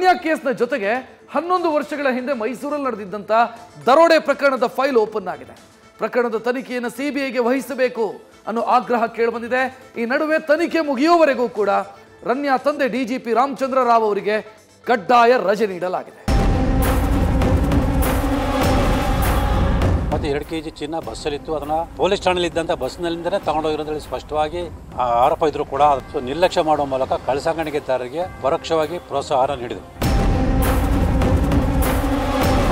ಕೇಸ್ನ ಜೊತೆಗೆ 11 ವರ್ಷಗಳ ಹಿಂದೆ ಮೈಸೂರಲ್ಲಿ ನಡೆದಿದ್ದಂತ ದರೋಡೆ ಪ್ರಕರಣದ ಫೈಲ್ ಓಪನ್ ಆಗಿದೆ. ಪ್ರಕರಣದ ತನಿಖೆಯನ್ನು ಸಿಬಿಐಗೆ ವಹಿಸಬೇಕು ಅನ್ನೋ ಆಗ್ರಹ ಕೇಳಿಬಂದಿದೆ. ಈ ನಡುವೆ ತನಿಖೆ ಮುಗಿಯುವವರೆಗೂ ಕೂಡ ರನ್ಯಾ ತಂದೆ ಡಿಜಿಪಿ ರಾಮಚಂದ್ರ ರಾವ್ ಅವರಿಗೆ ಕಡ್ಡಾಯ ರಜೆ ನೀಡಲಾಗಿದೆ. ಮತ್ತೆ 2 kg ಚಿನ್ನ ಬಸ್ಸಲ್ಲಿತ್ತು. ಅದನ್ನ ಪೊಲೀಸ್ ಠಾಣೆಯಲ್ಲಿ ಇದ್ದಂಥ ಬಸ್ನಲ್ಲಿಂದನೇ ತಗೊಂಡೋಗಿರೋದ್ರಲ್ಲಿ ಸ್ಪಷ್ಟವಾಗಿ ಆರೋಪ ಇದ್ರೂ ಕೂಡ ನಿರ್ಲಕ್ಷ್ಯ ಮಾಡುವ ಮೂಲಕ ಕಳ್ಳಸಾಗಣೆದಾರರಿಗೆ ಪರೋಕ್ಷವಾಗಿ ಪ್ರೋತ್ಸಾಹ ನೀಡಿದರು.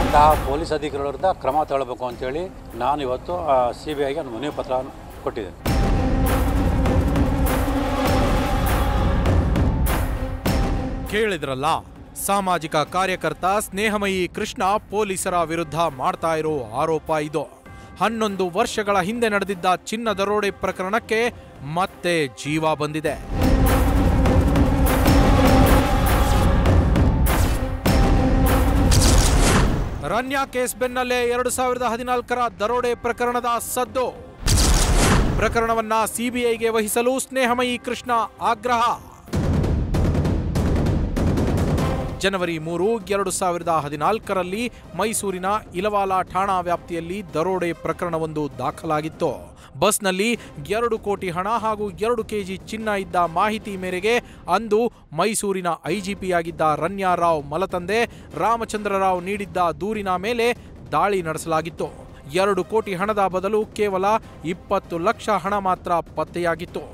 ಅಂತಹ ಪೊಲೀಸ್ ಅಧಿಕಾರಿಗಳ ವಿರುದ್ಧ ಕ್ರಮ ತಗೊಳ್ಬೇಕು ಅಂತೇಳಿ ನಾನು ಇವತ್ತು ಸಿಬಿಐಗೆ ಒಂದು ಮನವಿ ಪತ್ರ ಕೊಟ್ಟಿದ್ದೇನೆ. ಕೇಳಿದ್ರಲ್ಲ, ಸಾಮಾಜಿಕ ಕಾರ್ಯಕರ್ತ ಸ್ನೇಹಮಯಿ ಕೃಷ್ಣ ಪೊಲೀಸರ ವಿರುದ್ಧ ಮಾಡ್ತಾ ಇರೋ ಆರೋಪ ಇದು. 11 ವರ್ಷಗಳ ಹಿಂದೆ ನಡೆದಿದ್ದ ಚಿನ್ನ ದರೋಡೆ ಪ್ರಕರಣಕ್ಕೆ ಮತ್ತೆ ಜೀವ ಬಂದಿದೆ. ರನ್ಯಾ ಕೇಸ್ ಬೆನ್ನಲ್ಲೇ 2014ರ ದರೋಡೆ ಪ್ರಕರಣದ ಸದ್ದು. ಪ್ರಕರಣವನ್ನ ಸಿಬಿಐಗೆ ವಹಿಸಲು ಸ್ನೇಹಮಯಿ ಕೃಷ್ಣ ಆಗ್ರಹ. ಜನವರಿ 3, 2014ರಲ್ಲಿ ಮೈಸೂರಿನ ಇಲವಾಲ ಠಾಣಾ ವ್ಯಾಪ್ತಿಯಲ್ಲಿ ದರೋಡೆ ಪ್ರಕರಣವೊಂದು ದಾಖಲಾಗಿತ್ತು. ಬಸ್ನಲ್ಲಿ 2 ಕೋಟಿ ಹಣ ಹಾಗೂ 2 kg ಚಿನ್ನ ಇದ್ದ ಮಾಹಿತಿ ಮೇರೆಗೆ ಅಂದು ಮೈಸೂರಿನ ಐಜಿಪಿಯಾಗಿದ್ದ ರನ್ಯಾ ರಾವ್ ಮಲತಂದೆ ರಾಮಚಂದ್ರ ರಾವ್ ನೀಡಿದ್ದ ದೂರಿನ ಮೇಲೆ ದಾಳಿ ನಡೆಸಲಾಗಿತ್ತು. 2 ಕೋಟಿ ಹಣದ ಬದಲು ಕೇವಲ 20 ಲಕ್ಷ ಹಣ ಮಾತ್ರ ಪತ್ತೆಯಾಗಿತ್ತು.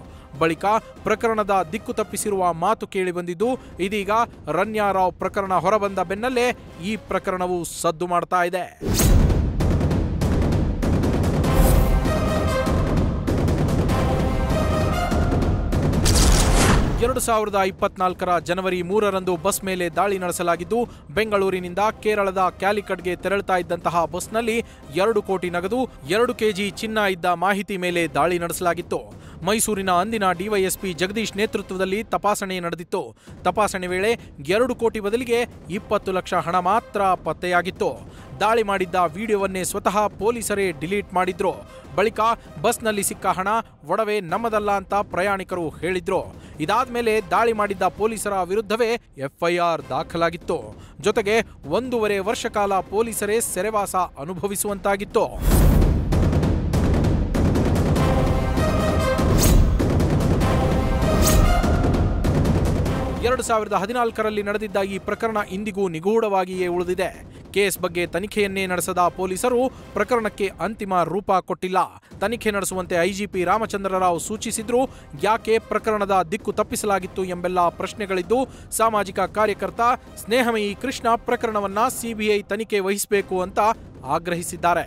ಬಳಿಕ ಪ್ರಕರಣದ ದಿಕ್ಕು ತಪ್ಪಿಸಿರುವ ಮಾತು ಕೇಳಿಬಂದಿದ್ದು, ಇದೀಗ ರನ್ಯಾ ರಾವ್ ಪ್ರಕರಣ ಹೊರಬಂದ ಬೆನ್ನಲ್ಲೇ ಈ ಪ್ರಕರಣವು ಸದ್ದು ಮಾಡ್ತಾ ಇದೆ. ಎರಡು 2024ರ ಜನವರಿ 3ರಂದು ಬಸ್ ಮೇಲೆ ದಾಳಿ ನಡೆಸಲಾಗಿದ್ದು, ಬೆಂಗಳೂರಿನಿಂದ ಕೇರಳದ ಕ್ಯಾಲಿಕಟ್ಗೆ ತೆರಳುತ್ತಾ ಇದ್ದಂತಹ ಬಸ್ನಲ್ಲಿ 2 ಕೋಟಿ ನಗದು, 2 kg ಚಿನ್ನ ಇದ್ದ ಮಾಹಿತಿ ಮೇಲೆ ದಾಳಿ ನಡೆಸಲಾಗಿತ್ತು. ಮೈಸೂರಿನ ಅಂದಿನ ಡಿವೈಎಸ್ಪಿ ಜಗದೀಶ್ ನೇತೃತ್ವದಲ್ಲಿ ತಪಾಸಣೆ ನಡೆದಿತ್ತು. ತಪಾಸಣೆ ವೇಳೆ 2 ಕೋಟಿ ಬದಲಿಗೆ 20 ಲಕ್ಷ ಹಣ ಮಾತ್ರ ಪತ್ತೆಯಾಗಿತ್ತು. ದಾಳಿ ಮಾಡಿದ್ದ ವಿಡಿಯೋವನ್ನೇ ಸ್ವತಃ ಪೊಲೀಸರೇ ಡಿಲೀಟ್ ಮಾಡಿದ್ರು. ಬಳಿಕ ಬಸ್ನಲ್ಲಿ ಸಿಕ್ಕ ಹಣ ಒಡವೆ ನಮ್ಮದಲ್ಲ ಅಂತ ಪ್ರಯಾಣಿಕರು ಹೇಳಿದ್ರು. ಇದಾದ ಮೇಲೆ ದಾಳಿ ಮಾಡಿದ್ದ ಪೊಲೀಸರ ವಿರುದ್ಧವೇ ಎಫ್ಐಆರ್ ದಾಖಲಾಗಿತ್ತು. ಜೊತೆಗೆ 1.5 ವರ್ಷ ಕಾಲ ಪೊಲೀಸರೇ ಸೆರೆವಾಸ ಅನುಭವಿಸುವಂತಾಗಿತ್ತು. 2014ರಲ್ಲಿ ನಡೆದಿದ್ದ ಈ ಪ್ರಕರಣ ಇಂದಿಗೂ ನಿಗೂಢವಾಗಿಯೇ ಉಳಿದಿದೆ. ಕೇಸ್ ಬಗ್ಗೆ ತನಿಖೆಯನ್ನೇ ನಡೆಸದ ಪೊಲೀಸರು ಪ್ರಕರಣಕ್ಕೆ ಅಂತಿಮ ರೂಪ ಕೊಟ್ಟಿಲ್ಲ. ತನಿಖೆ ನಡೆಸುವಂತೆ ಐಜಿಪಿ ರಾಮಚಂದ್ರ ರಾವ್ ಸೂಚಿಸಿದ್ರು. ಯಾಕೆ ಪ್ರಕರಣದ ದಿಕ್ಕು ತಪ್ಪಿಸಲಾಗಿತ್ತು ಎಂಬೆಲ್ಲ ಪ್ರಶ್ನೆಗಳಿದ್ದು, ಸಾಮಾಜಿಕ ಕಾರ್ಯಕರ್ತ ಸ್ನೇಹಮಯಿ ಕೃಷ್ಣ ಪ್ರಕರಣವನ್ನ ಸಿಬಿಐ ತನಿಖೆ ವಹಿಸಬೇಕು ಅಂತ ಆಗ್ರಹಿಸಿದ್ದಾರೆ.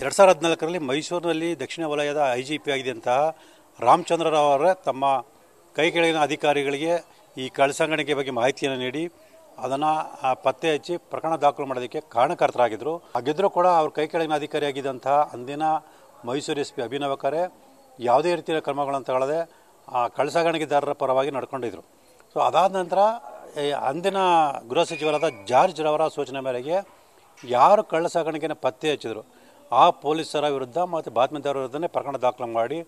2014ರಲ್ಲಿ ಮೈಸೂರಿನಲ್ಲಿ ದಕ್ಷಿಣ ವಲಯದ ಐಜಿಪಿ ಆಗಿದ್ದಂತಹ ರಾಮಚಂದ್ರ ರಾವ್ ಅವರ ತಮ್ಮ ಕೈ ಕೆಳಗಿನ ಅಧಿಕಾರಿಗಳಿಗೆ ಈ ಕಳ್ಳಸಾಗಣೆ ಬಗ್ಗೆ ಮಾಹಿತಿಯನ್ನು ನೀಡಿ ಅದನ್ನು ಪತ್ತೆ ಹಚ್ಚಿ ಪ್ರಕರಣ ದಾಖಲು ಮಾಡೋದಕ್ಕೆ ಕಾರಣಕರ್ತರಾಗಿದ್ದರು. ಹಾಗಿದ್ದರೂ ಕೂಡ ಅವ್ರ ಕೈ ಕೆಳಗಿನ ಅಧಿಕಾರಿಯಾಗಿದ್ದಂತಹ ಅಂದಿನ ಮೈಸೂರು ಎಸ್ ಪಿ ಅಭಿನವ ಖರೆ ಯಾವುದೇ ರೀತಿಯ ಕ್ರಮಗಳನ್ನು ತಗೊಳ್ಳದೆ ಕಳ್ಳಸಾಗಣೆದಾರರ ಪರವಾಗಿ ನಡ್ಕೊಂಡಿದ್ರು. ಸೊ ಅದಾದ ನಂತರ ಅಂದಿನ ಗೃಹ ಸಚಿವರಾದ ಜಾರ್ಜ್ ರವರ ಸೂಚನೆ ಮೇರೆಗೆ ಯಾರು ಕಳ್ಳಸಾಗಣೆಯನ್ನು ಪತ್ತೆ ಹಚ್ಚಿದ್ರು ಆ ಪೊಲೀಸರ ವಿರುದ್ಧ ಮತ್ತು ಬಾತ್ಮೀದಾರರ ವಿರುದ್ಧನೇ ಪ್ರಕರಣ ದಾಖಲು ಮಾಡಿ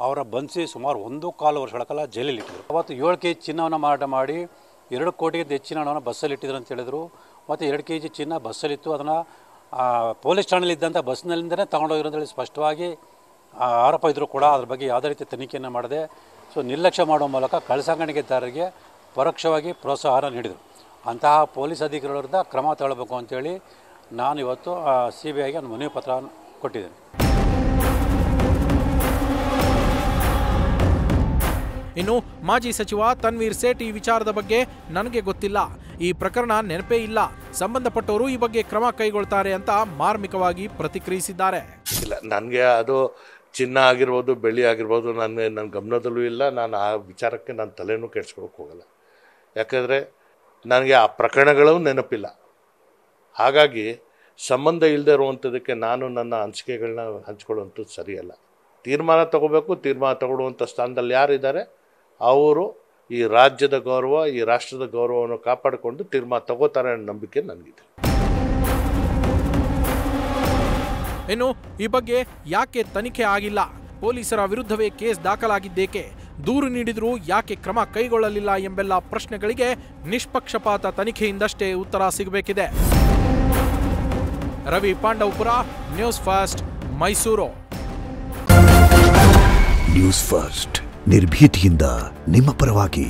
ಅವರ ಬಂಧಿಸಿ ಸುಮಾರು 1.25 ವರ್ಷಗಳ ಕಾಲ ಜೈಲಲ್ಲಿಟ್ಟಿದ್ರು. ಅವತ್ತು 7 kg ಚಿನ್ನವನ್ನು ಮಾರಾಟ ಮಾಡಿ 2 ಕೋಟಿಗಿಂತ ಹೆಚ್ಚಿನ ಹಣವನ್ನು ಬಸ್ಸಲ್ಲಿ ಇಟ್ಟಿದ್ರು ಅಂತ ಹೇಳಿದ್ರು. ಮತ್ತು 2 kg ಚಿನ್ನ ಬಸ್ಸಲ್ಲಿತ್ತು. ಅದನ್ನು ಪೊಲೀಸ್ ಠಾಣೆಯಲ್ಲಿ ಇದ್ದಂಥ ಬಸ್ನಲ್ಲಿಂದನೇ ತಗೊಂಡೋಗಿರೋದ್ರಲ್ಲಿ ಸ್ಪಷ್ಟವಾಗಿ ಆರೋಪ ಇದ್ರೂ ಕೂಡ ಅದ್ರ ಬಗ್ಗೆ ಯಾವುದೇ ರೀತಿ ತನಿಖೆಯನ್ನು ಮಾಡದೆ ನಿರ್ಲಕ್ಷ್ಯ ಮಾಡುವ ಮೂಲಕ ಕಳ್ಳಸಾಗಣೆದಾರರಿಗೆ ಪರೋಕ್ಷವಾಗಿ ಪ್ರೋತ್ಸಾಹ ನೀಡಿದರು. ಅಂತಹ ಪೊಲೀಸ್ ಅಧಿಕಾರಿಗಳ ವಿರುದ್ಧ ಕ್ರಮ ತಗೊಳ್ಬೇಕು ಅಂತೇಳಿ ನಾನು ಇವತ್ತು ಸಿಬಿಐಗೆ ಒಂದು ಮನವಿ ಪತ್ರ ಕೊಟ್ಟಿದ್ದೇನೆ. ಇನ್ನು ಮಾಜಿ ಸಚಿವ ತನ್ವೀರ್ ಸೇಠ್ ಈ ವಿಚಾರದ ಬಗ್ಗೆ ನನಗೆ ಗೊತ್ತಿಲ್ಲ, ಈ ಪ್ರಕರಣ ನೆನಪೇ ಇಲ್ಲ, ಸಂಬಂಧಪಟ್ಟವರು ಈ ಬಗ್ಗೆ ಕ್ರಮ ಕೈಗೊಳ್ತಾರೆ ಅಂತ ಮಾರ್ಮಿಕವಾಗಿ ಪ್ರತಿಕ್ರಿಯಿಸಿದ್ದಾರೆ. ಇಲ್ಲ, ನನಗೆ ಅದು ಚಿನ್ನ ಆಗಿರ್ಬೋದು, ಬೆಳ್ಳಿ ಆಗಿರ್ಬೋದು, ನನ್ನ ಗಮನದಲ್ಲೂ ಇಲ್ಲ. ನಾನು ಆ ವಿಚಾರಕ್ಕೆ ನಾನು ತಲೆನೂ ಕೆಡ್ಸ್ಕೊಳಕ್ಕೆ ಹೋಗಲ್ಲ. ಯಾಕಂದರೆ ನನಗೆ ಆ ಪ್ರಕರಣಗಳು ನೆನಪಿಲ್ಲ. ಹಾಗಾಗಿ ಸಂಬಂಧ ಇಲ್ಲದೆ ಇರುವಂಥದ್ದಕ್ಕೆ ನಾನು ನನ್ನ ಅನಿಸಿಕೆಗಳನ್ನ ಹಂಚ್ಕೊಳ್ಳುವಂಥದ್ದು ಸರಿಯಲ್ಲ. ತೀರ್ಮಾನ ತಗೋಬೇಕು. ತೀರ್ಮಾನ ತಗೊಳ್ಳುವಂಥ ಸ್ಥಾನದಲ್ಲಿ ಯಾರಿದ್ದಾರೆ ಅವರು ಈ ರಾಜ್ಯದ ಗೌರವ, ಈ ರಾಷ್ಟ್ರದ ಗೌರವವನ್ನು ಕಾಪಾಡಿಕೊಂಡು ತೀರ್ಮಾನ ತಗೋತಾರೆ ಅನ್ನೋ ನಂಬಿಕೆ ನನಗಿದೆ. ಇನ್ನು ಈ ಬಗ್ಗೆ ಯಾಕೆ ತನಿಖೆ ಆಗಿಲ್ಲ, ಪೊಲೀಸರ ವಿರುದ್ಧವೇ ಕೇಸ್ ದಾಖಲಾಗಿದ್ದೇಕೆ, ದೂರು ನೀಡಿದರೂ ಯಾಕೆ ಕ್ರಮ ಕೈಗೊಳ್ಳಲಿಲ್ಲ ಎಂಬೆಲ್ಲ ಪ್ರಶ್ನೆಗಳಿಗೆ ನಿಷ್ಪಕ್ಷಪಾತ ತನಿಖೆಯಿಂದಷ್ಟೇ ಉತ್ತರ ಸಿಗಬೇಕಿದೆ. Ravi Pandavapura, news first, Mysuru. News first ನಿರ್ಭೀತಿಯಿಂದ ನಿಮ್ಮ ಪರವಾಗಿ.